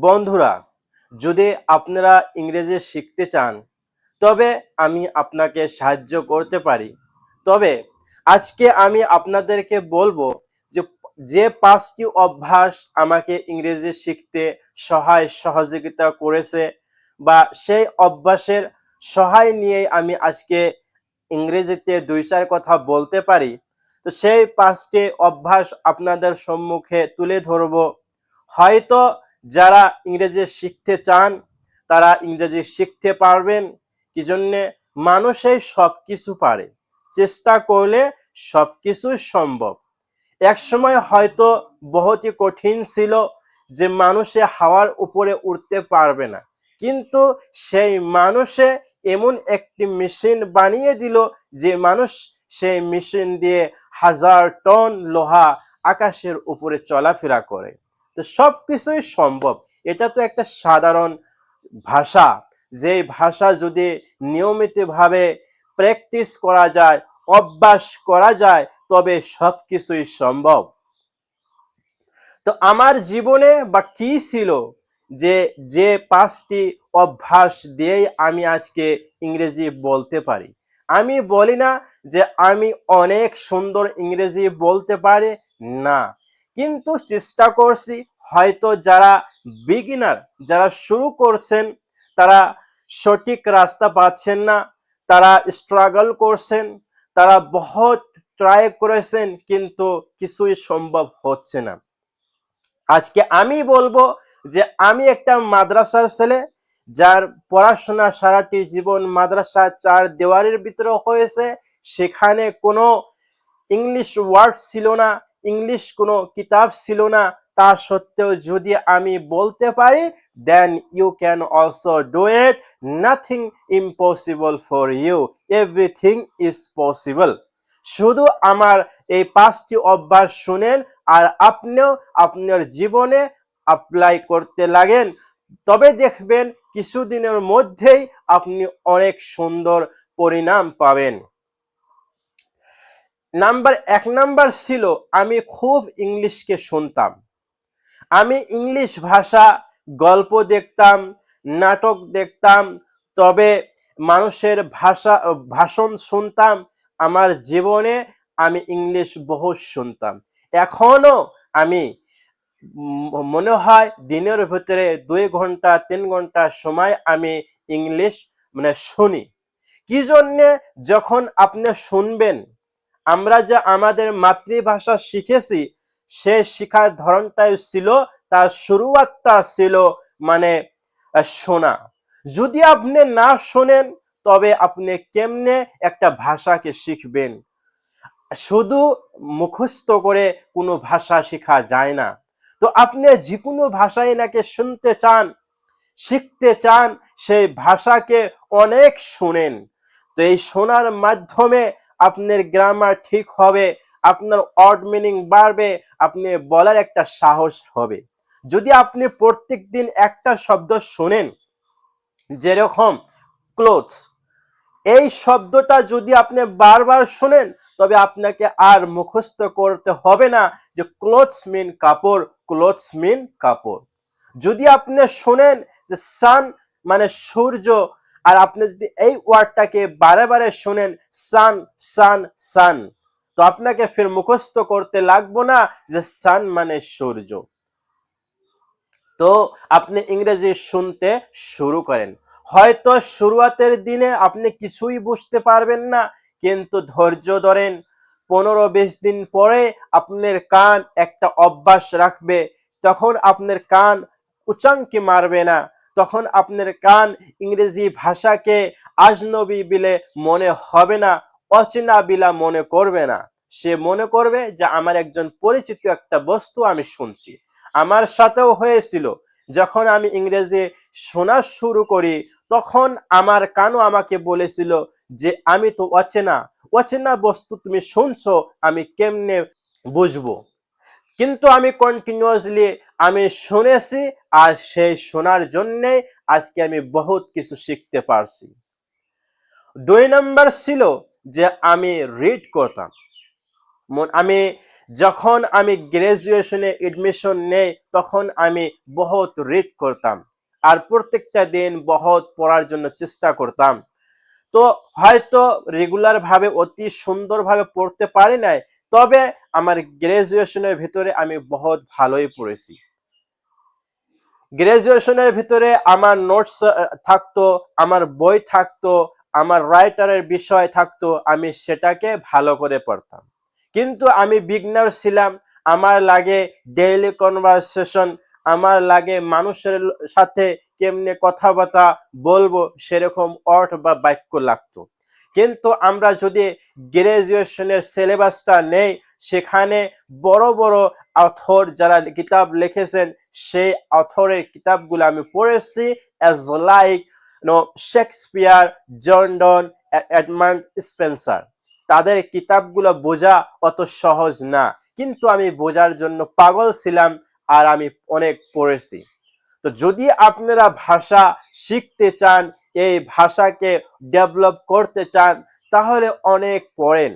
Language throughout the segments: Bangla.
বন্ধুরা, যদি আপনারা ইংরেজি শিখতে চান তবে আমি আপনাকে সাহায্য করতে পারি। তবে আজকে আমি আপনাদেরকে বলবো যে যে 5টি অভ্যাস আমাকে ইংরেজি শিখতে সহযোগিতা করেছে বা সেই অভ্যাসের সহায় নিয়ে আমি আজকে ইংরেজিতে 2-4 কথা বলতে পারি। তো সেই 5টি অভ্যাস আপনাদের সম্মুখে তুলে ধরবো। হয়তো যারা ইংরেজি শিখতে চান তারা ইংরেজি শিখতে পারবেন। কি জন্যে? মানুষই সবকিছু পারে, চেষ্টা করলে সবকিছু সম্ভব। এক সময় হয়তো বহুতই কঠিন ছিল যে মানুষে হাওয়ার উপরে উঠতে পারবে না, কিন্তু সেই মানুষে এমন একটি মেশিন বানিয়ে দিল যে মানুষ সেই মেশিন দিয়ে 1000 টন লোহা আকাশের উপরে চলাফেরা করে। তো সবকিছুই সম্ভব। এটা তো একটা সাধারণ ভাষা, যে ভাষা যদি নিয়মিতভাবে প্র্যাকটিস করা যায়, অভ্যাস করা যায়, তবে সবকিছুই সম্ভব। তো আমার জীবনে বা কি ছিল যে যে 5টি অভ্যাস দিয়েই আমি আজকে ইংরেজি বলতে পারি। আমি বলি না যে আমি অনেক সুন্দর ইংরেজি বলতে পারি, না, কিন্তু চেষ্টা করছি। হয়তো যারা বিগিনার, যারা শুরু করছেন, তারা সঠিক রাস্তা পাচ্ছেন না, তারা স্ট্রাগল করছেন, তারা বহুত ট্রাই করেছেন, কিন্তু কিছুই সম্ভব হচ্ছে না। আজকে আমি বলবো যে আমি একটা মাদ্রাসার ছেলে, যার পড়াশোনা সারাটি জীবন মাদ্রাসা 4 দেওয়ারির ভিতরে হয়েছে। সেখানে কোনো ইংলিশ ওয়ার্ড ছিল না, ইংলিশ কোনো কিতাব ছিল না। তা সত্ত্বেও যদি আমি বলতে পারি, then you can also do it. Nothing impossible for you, everything is possible. শুধু আমার এই 5টি অভ্যাস শুনেন আর আপনিও আপনার জীবনে অ্যাপ্লাই করতে লাগেন, তবে দেখবেন কিছুদিনের মধ্যেই আপনি অনেক সুন্দর পরিণাম পাবেন। এক নাম্বার ছিল, আমি খুব ইংলিশকে শুনতাম। আমি ইংলিশ ভাষা গল্প দেখতাম, নাটক দেখতাম, তবে মানুষের ভাষণ শুনতাম। আমার জীবনে আমি ইংলিশ বহু শুনতাম। এখনো আমি মনে হয় দিনের ভিতরে 2 ঘন্টা 3 ঘন্টা সময় আমি ইংলিশ শুনি। কি জন্যে? যখন আপনি শুনবেন, আমরা যে আমাদের মাতৃভাষা শিখেছি, সে শিখার ধরনটাই ছিল, তার শুরুয়াতটা ছিল মানে শোনা। যদি আপনি না শোনেন, তবে আপনি কেমনে একটা ভাষাকে শিখবেন? শুধু মুখস্থ করে কোনো ভাষা শেখা যায় না। তো আপনি যে কোনো ভাষাই নাকি শুনতে চান, শিখতে চান, সেই ভাষাকে অনেক শুনেন। তো এই শোনার মাধ্যমে আপনার গ্রামার ঠিক হবে, আপনার ওয়ার্ড মিনিং বাড়বে, আপনি বলার একটা সাহস হবে। যদি আপনি প্রত্যেকদিন একটা শব্দ শোনেন, যেরকম ক্লোথস, এই শব্দটা যদি আপনি বারবার শোনেন, তবে আপনাকে আর মুখস্থ করতে হবে না যে ক্লোথস মিন কাপড়, ক্লোথস মিন কাপড়। যদি আপনি শোনেন যে সান মানে সূর্য, আর আপনি যদি এই ওয়ার্ডটাকে বারে বারে শোনেন, সান সান সান, তো আপনাকে ফির মুখস্থ করতে লাগবে না যে সান মানে সূর্য। তো আপনি ইংরেজি শুনতে শুরু করেন। হয়তো শুরুয়াতের দিনে আপনি কিছুই বুঝতে পারবেন না, কিন্তু ধৈর্য ধরেন। 15-20 দিন পরে আপনার কান একটা অভ্যাস রাখবে, তখন আপনার কান উচাঙ্কি মারবে না, তখন আপনার কান ইংরেজি ভাষাকে আজনবী বিলে মনে হবে না, অচেনা বিলা মনে করবে না। সে মনে করবে যে আমার একজন পরিচিত একটা বস্তু আমি শুনছি। আমার সাথেও হয়েছিল, যখন আমি ইংরেজি শোনা শুরু করি, তখন আমার কানও আমাকে বলেছিল যে আমি তো অচেনা, অচেনা বস্তু তুমি শুনছো, আমি কেমনে বুঝবো? কিন্তু আমি কন্টিনিউয়াসলি আমি শুনেছি, আর সেই শোনার জন্যে আজকে আমি বহুত কিছু শিখতে পারছি। 2 নাম্বার ছিল যে আমি রিড করতাম। আমি যখন আমি গ্রাজুয়েশনে এডমিশন নেই তখন আমি বহুত রিড করতাম আর প্রত্যেকটা দিন বহুত পড়ার জন্য চেষ্টা করতাম। তো হয়তো রেগুলার ভাবে অতি সুন্দরভাবে পড়তে পারি নাই, তবে আমার গ্রাজুয়েশনের ভিতরে আমি বহুত ভালোই পড়েছি। গ্রাজুয়েশনের ভিতরে আমার নোটস থাকতো, আমার বই থাকতো, আমার রাইটারের বিষয় থাকতো, আমি সেটাকে ভালো করে পড়তাম। কিন্তু আমি বিগনার ছিলাম, আমার লাগে ডেইলি কনভারসেশন, আমার লাগে মানুষের সাথে কেমনে কথাবার্তা বলবো সেরকম অর্থ বা বাক্য লাগতো। কিন্তু আমরা যদি গ্রাজুয়েশনের সিলেবাসটা নেই, সেখানে বড় বড় অথর যারা কিতাব লিখেছেন সেই অথরের কিতাবগুলো আমি পড়েছি, অ্যাজ লাইক শেক্সপিয়ার, জন ডন, এডমান্ড স্পেন্সার। তাদের কিতাবগুলো বোঝা অত সহজ না, কিন্তু আমি বোঝার জন্য পাগল ছিলাম আর আমি অনেক পড়েছি। তো যদি আপনারা ভাষা শিখতে চান, এই ভাষাকে ডেভেলপ করতে চান, তাহলে অনেক পড়েন।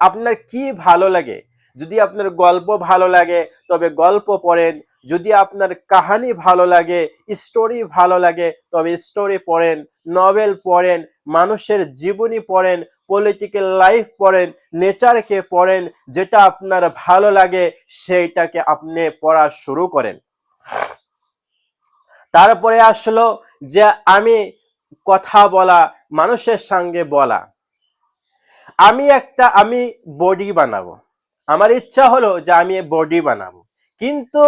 আপনার কি ভালো লাগে? যদি আপনার গল্প ভালো লাগে তবে গল্প পড়েন, যদি আপনার কাহিনী ভালো লাগে, স্টোরি ভালো লাগে তবে স্টোরি পড়েন, নভেল পড়েন, মানুষের জীবনী পড়েন, পলিটিক্যাল লাইফ পড়েন, নেচারকে পড়েন। যেটা আপনার ভালো লাগে সেইটাকে আপনি পড়া শুরু করেন। তারপরে আসলো যে আমি কথা বলা, মানুষের সঙ্গে বলা। আমি বডি বানাবো, আমার ইচ্ছা হলো যে আমি বডি বানাবো, কিন্তু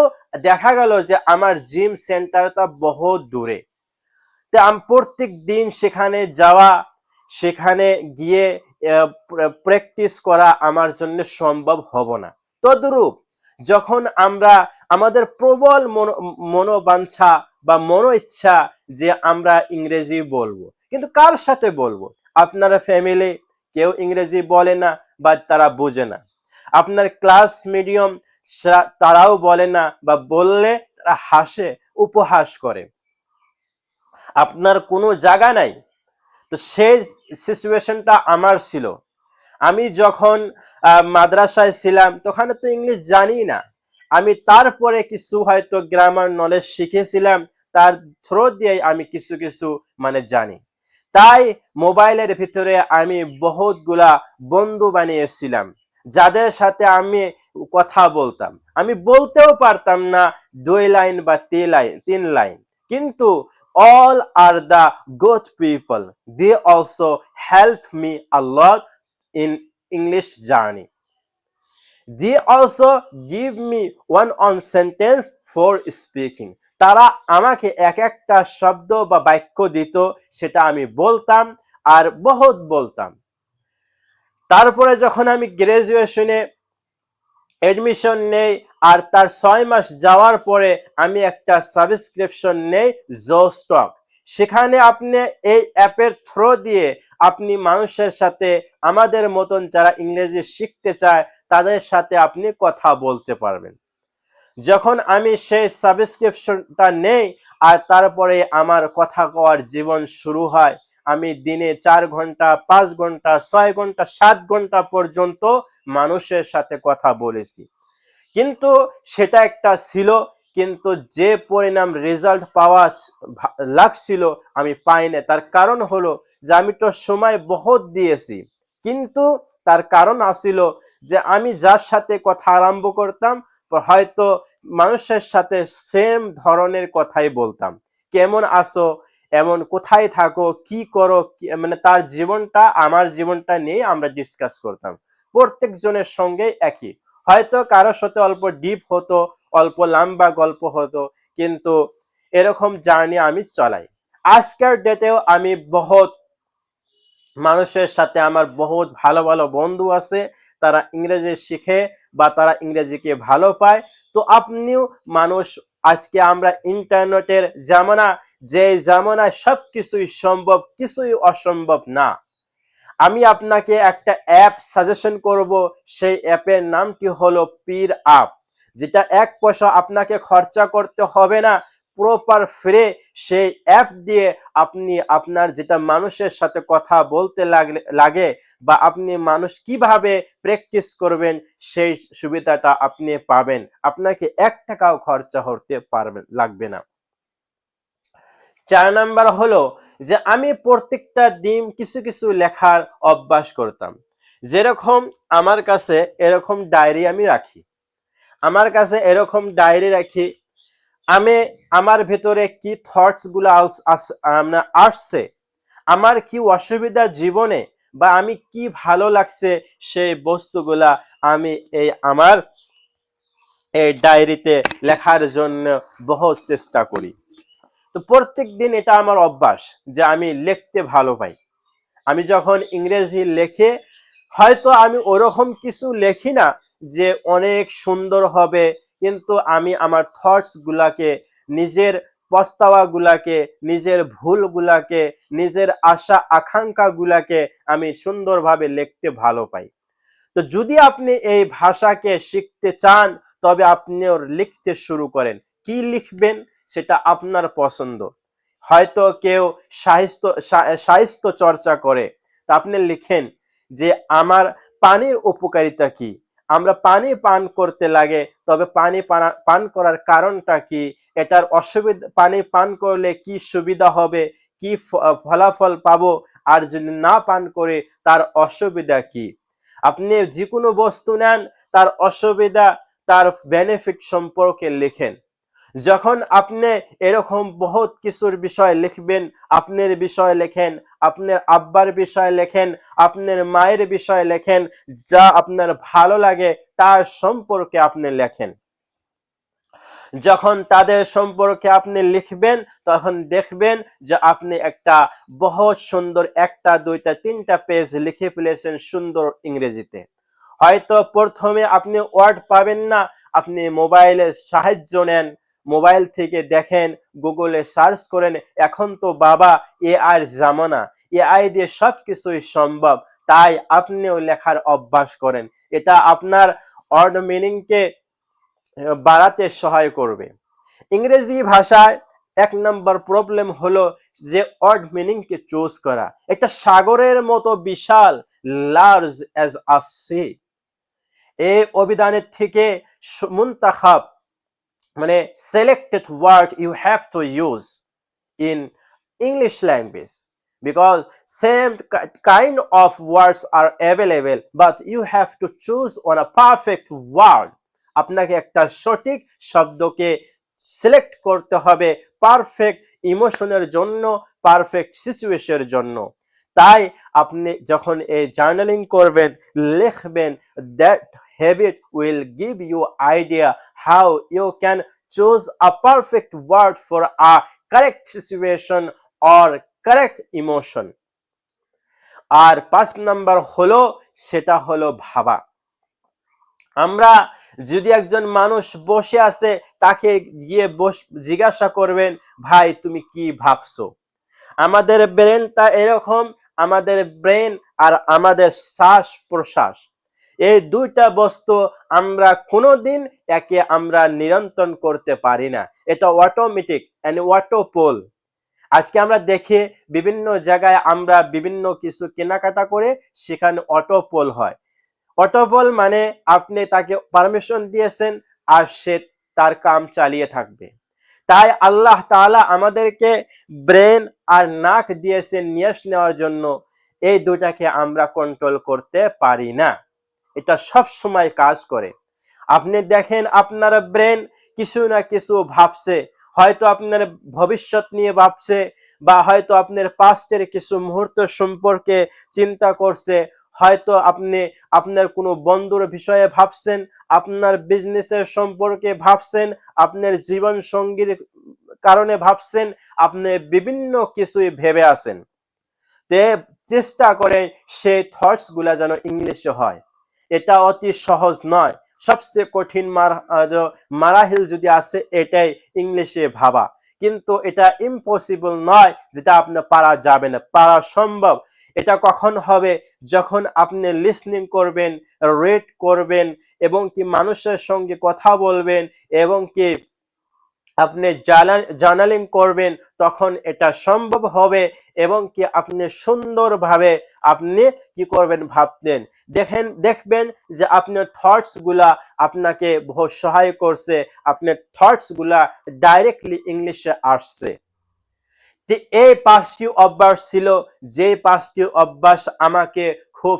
দেখা গেল যে আমার জিম সেন্টারটা বহুত দূরে। তো আমি প্রত্যেক দিন সেখানে যাওয়া, সেখানে গিয়ে প্র্যাকটিস করা আমার জন্য সম্ভব হবো না। তদ্রূপ যখন আমরা আমাদের প্রবল মনোবাঞ্ছা বা মনো ইচ্ছা যে আমরা ইংরেজি বলবো, কিন্তু কার সাথে বলবো? আপনার ফ্যামিলি কেউ ইংরেজি বলে না বা তারা বোঝে না, আপনার ক্লাস মিডিয়াম তারাও বলে না, বা বললে তারা হাসে, উপহাস করে, আপনার কোনো জায়গা নাই। তো সেই সিচুয়েশনটা আমার ছিল। আমি যখন মাদ্রাসায় ছিলাম তখন তো ইংলিশ জানি না, আমি তারপরে কিছু হয়তো গ্রামার নলেজ শিখেছিলাম, তার থ্রো দিয়ে আমি কিছু কিছু মানে জানি। তাই মোবাইলের ভিতরে আমি বহুতগুলা বন্ধু বানিয়েছিলাম, যাদের সাথে আমি কথা বলতাম। আমি বলতেও পারতাম না 2 লাইন বা 3 লাইন, কিন্তু all are the good people, they also help me a lot in English journey. They also give me one sentence for speaking. তারা আমাকে এক একটা শব্দ বা বাক্য দিত, সেটা আমি বলতাম আর বহুত বলতাম। তারপরে যখন আমি গ্রাজুয়েশনে এডমিশন নেই আর তার 6 মাস যাওয়ার পরে আমি একটা সাবস্ক্রিপশন নেই জোস্টক। সেখানে আপনি এই অ্যাপের থ্রো দিয়ে আপনি মানুষের সাথে, আমাদের মতন যারা ইংরেজি শিখতে চায় তাদের সাথে আপনি কথা বলতে পারবেন। যখন আমি সেই সাবস্ক্রিপশনটা নেই আর তারপরে আমার কথা কওয়ার জীবন শুরু হয়, আমি দিনে 4 ঘন্টা, 5 ঘন্টা, 6 ঘন্টা, 7 ঘন্টা পর্যন্ত মানুষের সাথে কথা বলেছি। কিন্তু সেটা একটা ছিল, কিন্তু যে পরিণাম রেজাল্ট পাওয়া লাগছিল আমি পাই না। তার কারণ হলো যে আমি তো সময় বহুত দিয়েছি, কিন্তু তার কারণ আসিল যে আমি যার সাথে কথা আরম্ভ করতাম হয়তো মানুষের সাথে সেম ধরনের কথাই বলতাম। কেমন আছো, এমন কোথায় থাকো, কি করো, মানে তার জীবনটা আমার জীবনটা নিয়ে আমরা ডিসকাস করতাম। প্রত্যেকজনের সঙ্গে একই, হয়তো কারোর সাথে অল্প ডিপ হতো, অল্প লম্বা গল্প হতো, কিন্তু এরকম জার্নি আমি চালাই। আজকের ডেটেও আমি বহুত মানুষের সাথে, আমার বহুত ভালো ভালো বন্ধু আছে, তারা ইংরেজি শিখে বা তারা ইংরেজিকে ভালো পায়। তো আপনিও মানুষ, আজকে আমরা ইন্টারনেটের জামানা, যে জামানায় সবকিছুই সম্ভব, কিছুই অসম্ভব না। আমি আপনাকে একটা অ্যাপ সাজেশন করব, সেই অ্যাপের নামটি হলো পীর অ্যাপ, যেটা 1 পয়সা আপনাকে খরচা করতে হবে না। প্রপার ফ্রে সেই অ্যাপ দিয়ে আপনি আপনার যেটা মানুষের সাথে কথা বলতে লাগে বা আপনি মানুষ কিভাবে প্র্যাকটিস করবেন সেই সুবিধাটা আপনি পাবেন। আপনাকে ১ টাকাও খরচা করতে লাগবে না। ৪ নাম্বার হলো যে আমি প্রত্যেকটা দিন কিছু কিছু লেখার অভ্যাস করতাম। যেরকম আমার কাছে এরকম ডায়েরি আমি রাখি। আমার কাছে এরকম ডায়েরি রাখি। আমি আমার ভেতরে কি থটস গুলো আসছে, আমার কি অসুবিধা জীবনে বা আমি কি ভালো লাগছে সেই বস্তুগুলা আমি আমার এই ডায়েরিতে লেখার জন্য বহুত চেষ্টা করি। তো প্রত্যেক দিন এটা আমার অভ্যাস যে আমি লিখতে ভালো পাই। আমি যখন ইংরেজি লেখে হয়তো আমি ওরকম কিছু লেখি না যে অনেক সুন্দর হবে, কিন্তু আমি আমার থটস গুলাকে, নিজের পস্তাওয়া গুলাকে, নিজের ভুল গুলাকে, নিজের আশা আকাঙ্ক্ষা গুলাকে আমি সুন্দরভাবে লিখতে ভালো পাই। তো যদি আপনি এই ভাষাকে শিখতে চান তবে আপনিও লিখতে শুরু করেন। কি লিখবেন সেটা আপনার পছন্দ। হয়তো কেউ সাহিত্য চর্চা করে, তা আপনি লিখেন যে আমার পানির উপকারিতা কি, আমরা পানি পান করতে লাগে, তবে পানি পান করার কারণটা কি, এটার অসুবিধা, পানি পান করলে কি সুবিধা হবে, কি ফলাফল পাবো, আর যদি না পান করে তার অসুবিধা কি। আপনি যে কোনো বস্তু নেন তার অসুবিধা, তার বেনিফিট সম্পর্কে লিখেন। যখন আপনি এরকম বহুত কিছুর বিষয় লিখবেন, আপনার বিষয় লেখেন, আপনার আব্বার বিষয় লেখেন, আপনার মায়ের বিষয় লেখেন, যা আপনার ভালো লাগে তার সম্পর্কে আপনি লেখেন। যখন তাদের সম্পর্কে আপনি লিখবেন তখন দেখবেন যে আপনি একটা বহুত সুন্দর ১টা ২টা ৩টা পেজ লিখে ফেলেছেন সুন্দর ইংরেজিতে। হয়তো প্রথমে আপনি ওয়ার্ড পাবেন না, আপনি মোবাইলের সাহায্য নেন, মোবাইল থেকে দেখেন, গুগলে সার্চ করেন। এখন তো বাবা এআই এর জামানা, এআই দিয়ে সবকিছুই সম্ভব। তাই আপনিও লেখার অভ্যাস করেন। এটা আপনার ওয়ার্ড মিনিংকে বাড়াতে সহায় করবে। ইংরেজি ভাষায় ১ নাম্বার প্রবলেম হলো যে ওয়ার্ড মিনিং কে চুজ করা। একটা সাগরের মতো বিশাল, লার্জ অ্যাজ আ সি। এই অভিধানের থেকে মুনতাখাব মানে selected word you have to use in English language, because same kind of words are available, but you have to choose on a perfect word. আপনাকে একটা সঠিক শব্দকে সিলেক্ট করতে হবে পারফেক্ট ইমোশনের জন্য, পারফেক্ট সিচুয়েশনের জন্য। তাই আপনি যখন এই জার্নালিং করবেন, লিখবেন, that habit will give you idea how you can choose a perfect word for a correct situation or correct emotion. আর ৫ নাম্বার হলো সেটা হলো ভাবা। আমরা যদি একজন মানুষ বসে আছে তাকে গিয়ে জিজ্ঞাসা করবেন, ভাই তুমি কি ভাবছো? আমাদের ব্রেনটা এরকম, আমাদের ব্রেন আর আমাদের শ্বাস প্রশ্বাস, এই দুইটা বস্তু আমরা কোনোদিন একে আমরা নিয়ন্ত্রণ করতে পারি না। এটা অটোমেটিক এন্ড অটোপোল। আজকে আমরা দেখি বিভিন্ন জায়গায় আমরা বিভিন্ন কিছু কেনাকাটা করে সেখানে অটোপোল হয়। অটোপোল মানে আপনি তাকে পারমিশন দিয়েছেন আর সে তার কাম চালিয়ে থাকবে। তাই আল্লাহ তাআলা আমাদেরকে ব্রেন আর নাক দিয়েছেন নিঃশ্বাস নেওয়ার জন্য। এই দুটাকে আমরা কন্ট্রোল করতে পারি না, এটা সব সময় কাজ করে। আপনি দেখেন আপনার ব্রেন কিছু না কিছু ভাবছে, হয়তো আপনার ভবিষ্যৎ নিয়ে ভাবছে, বা হয়তো আপনার পাস্টের কিছু মুহূর্ত সম্পর্কে চিন্তা করছে, হয়তো আপনি আপনার কোনো বন্ধুর বিষয়ে ভাবছেন, আপনার বিজনেসের সম্পর্কে ভাবছেন, আপনার জীবন সঙ্গীর কারণে ভাবছেন, আপনি বিভিন্ন কিছুই ভেবে আছেন। তে চেষ্টা করেন সেই থটস গুলা যেন ইংলিশে হয়। এটা অতি সহজ নয়, সবচেয়ে কঠিন মারাহিল যদি আছে এটাই ইংলিশে ভাবা, কিন্তু এটা ইম্পসিবল নয় যেটা আপনার পারা যাবে না, পারা সম্ভব। এটা কখন হবে? যখন আপনি লিসনিং করবেন, রিড করবেন, এবং কি মানুষের সঙ্গে কথা বলবেন, এবং কি আপনি জার্নালিং করবেন, তখন এটা সম্ভব হবে এবং কি আপনি সুন্দরভাবে আপনি কি করবেন ভাবতেন। দেখবেন যে আপনার থটস গুলা আপনাকে বহু সহায় করছে, আপনার থটস গুলা ডাইরেক্টলি ইংলিশে আসছে। এই 5টি অভ্যাস ছিল, যে 5টি অভ্যাস আমাকে খুব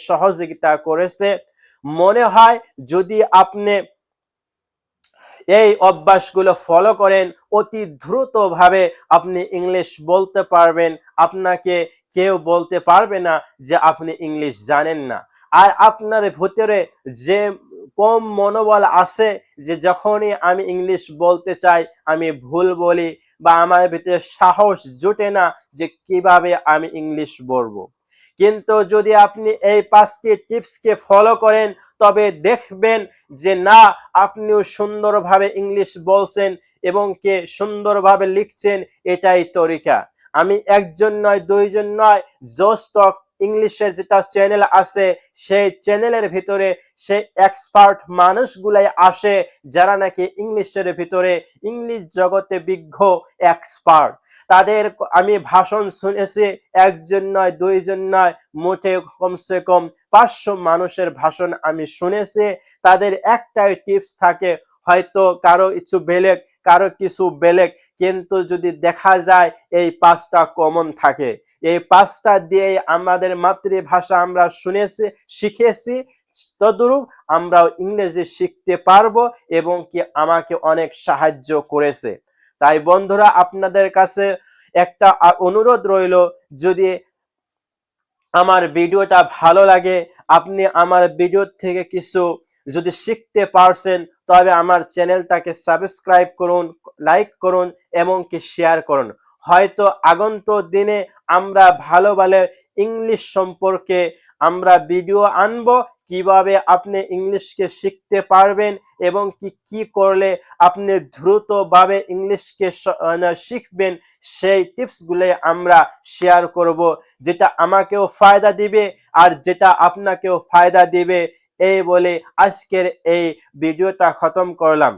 সহযোগিতা করেছে। মনে হয় যদি আপনি এই অভ্যাসগুলো ফলো করেন, অতি দ্রুতভাবে আপনি ইংলিশ বলতে পারবেন। আপনাকে কেউ বলতে পারবে না যে আপনি ইংলিশ জানেন না। আর আপনার ভিতরে যে কম মনোবল আছে যে যখনই আমি ইংলিশ বলতে চাই আমি ভুল বলি, বা আমার ভিতরে সাহস জোটে না যে কিভাবে আমি ইংলিশ বলবো, কিন্তু যদি আপনি এই 5টি টিপসকে ফলো করেন, তবে দেখবেন যে না, আপনিও সুন্দরভাবে ইংলিশ বলছেন এবং কে সুন্দরভাবে লিখছেন। এটাই তরিকা। আমি একজন নয়, দুইজন নয়, জোস্টক ইংলিশের যেটা চ্যানেল আছে, সেই চ্যানেলের ভিতরে সেই এক্সপার্ট মানুষগুলাই আসে যারা নাকি ইংলিশের ভিতরে, ইংলিশ জগতে বিজ্ঞ এক্সপার্ট। তাদের আমি ভাষণ শুনেছি, একজন নয়, দুইজন নয়, মোটে কমসে কম 500 মানুষের ভাষণ আমি শুনেছি। তাদের একটাই টিপস থাকে, হয়তো কারো কিছু বেলেগ, কারো কিছু বেলেগ, কিন্তু যদি দেখা যায় এই 5টা কমন থাকে। এই 5টা দিয়ে আমাদের মাতৃভাষা আমরা শুনেছি, শিখেছি, তদ্রূপ আমরাও ইংরেজি শিখতে পারবো এবং কি আমাকে অনেক সাহায্য করেছে। তাই বন্ধুরা, আপনাদের কাছে একটা অনুরোধ রইল, যদি আমার ভিডিওটা ভালো লাগে, আপনি আমার ভিডিও থেকে কিছু যদি শিখতে পারছেন, তবে আমার চ্যানেলটাকে সাবস্ক্রাইব করুন, লাইক করুন এবং কি শেয়ার করুন। হয়তো আগন্তুক দিনে আমরা ভালো ভালো ইংলিশ সম্পর্কে আমরা ভিডিও আনবো, কিভাবে আপনি ইংলিশকে শিখতে পারবেন এবং কি করলে আপনি দ্রুতভাবে ইংলিশকে শিখবেন, সেই টিপসগুলো আমরা শেয়ার করব, যেটা আমাকেও ফায়দা দিবে আর যেটা আপনাকেও ফায়দা দিবে। এই বলে আজকের এই ভিডিওটা খতম করলাম।